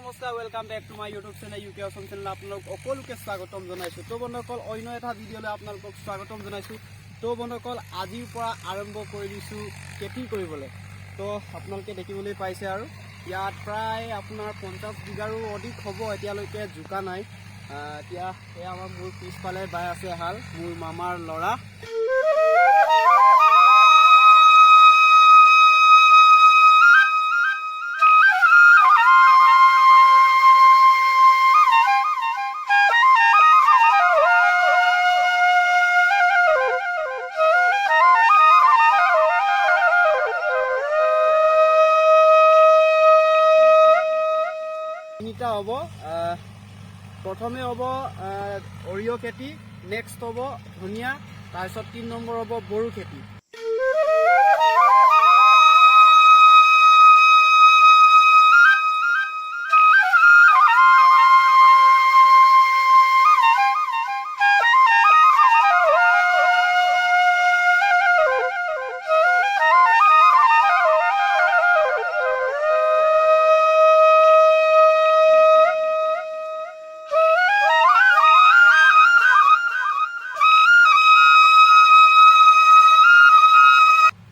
নমস্কাৰ, welcome back to my YouTube channel UK Assam channel. আপোনালোক সকলোকে স্বাগতম জনাইছোঁ। তো বন্ধুসকল, অন্য এটা ভিডিঅ'লৈ আপোনালোকক স্বাগতম জনাইছোঁ। তো বন্ধুসকল, আজিৰ পৰা আৰম্ভ কৰি দিছোঁ খেতি কৰিবলৈ। তো আপোনালোকে দেখিবলৈ পাইছে আৰু ইয়াত প্ৰায় আপোনাৰ 50 বিঘাৰো অধিক হ'ব। এতিয়ালৈকে জোকা নাই। এতিয়া এয়া আমাৰ মোৰ পিছফালে বাই আছে হাল, মোৰ মামাৰ ল'ৰা। তিনিটা হ'ব। প্ৰথমে হ'ব সৰিয়হ খেতি, নেক্সট হ'ব ধনিয়া, তাৰপিছত 3 নম্বৰ হ'ব বড়ো খেতি।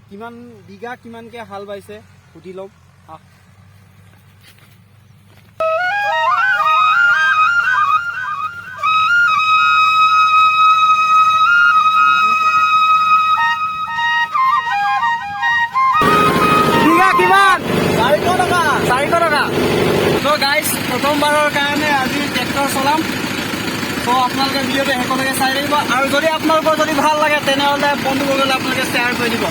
কিমান বিঘা কিমানকে হাল বাইছে সুধি ল'ম। বিঘা কিমান? 400 টকা। 400 টকা। তো গাইজ, প্ৰথমবাৰৰ কাৰণে আজি ট্ৰেক্টৰ চলাম। তো আপোনালোকে ভিডিঅ'টো শেষলৈকে চাই থাকিব, আৰু যদি আপোনালোকৰ যদি ভাল লাগে তেনেহ'লে বন্ধুবৰ্গলৈ আপোনালোকে শ্বেয়াৰ কৰি দিব।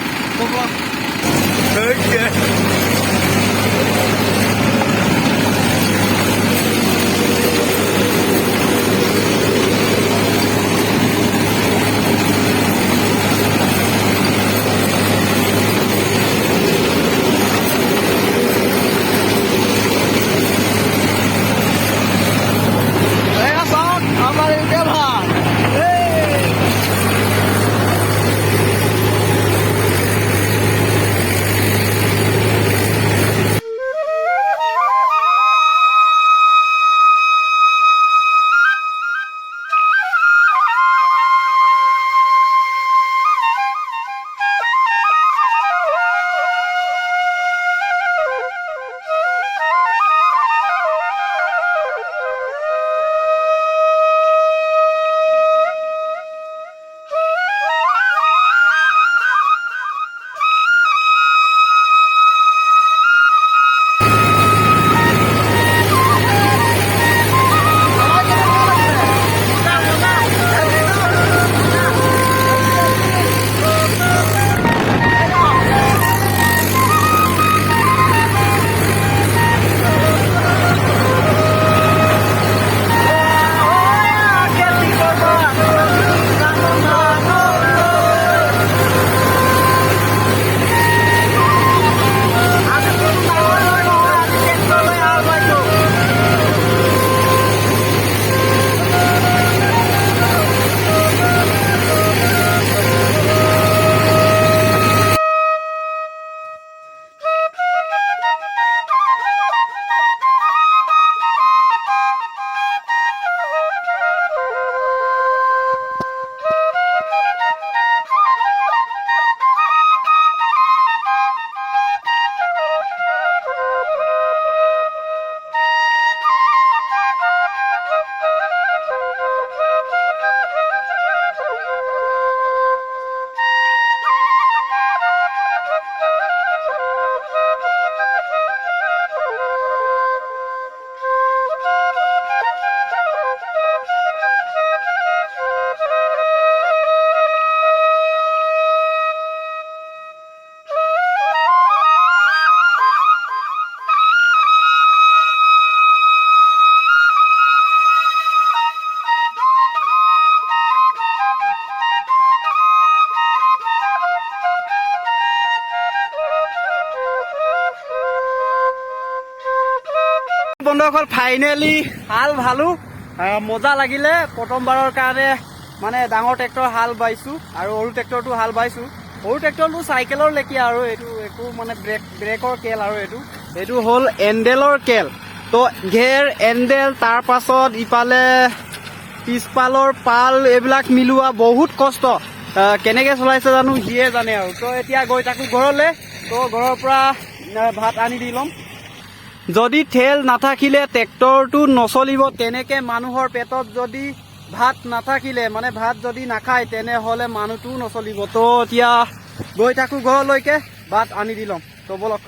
বন্ধুসকল, ফাইনেলি হাল ভালো, মজা লাগিলে। প্ৰথমবাৰৰ কাৰণে মানে ডাঙৰ ট্ৰেক্টৰ হাল বাইছোঁ আৰু সৰু ট্ৰেক্টৰটো হাল বাইছোঁ। সৰু ট্ৰেক্টৰটো চাইকেলৰ লেখীয়া, আৰু এইটো একো মানে ব্ৰেকৰ কেল, আৰু এইটো হ'ল এণ্ডেলৰ কেল। তো ঘেৰ এণ্ডেল তাৰ পাছত ইফালে পিছফালৰ পাল এইবিলাক মিলোৱা বহুত কষ্ট। কেনেকৈ চলাইছে জানো সিয়ে জানে আৰু। তো এতিয়া গৈ থাকোঁ ঘৰলৈ। তো ঘৰৰ পৰা ভাত আনি দি ল'ম। যদি তেল নাথাকিলে ট্ৰেক্টৰটো নচলিব। তেনেকৈ মানুহৰ পেটত যদি ভাত নাথাকিলে মানে ভাত যদি নাখায় তেনেহ'লে মানুহটোও নচলিব। তো এতিয়া গৈ থাকোঁ ঘৰলৈকে, ভাত আনি দি ল'ম। তো বলক।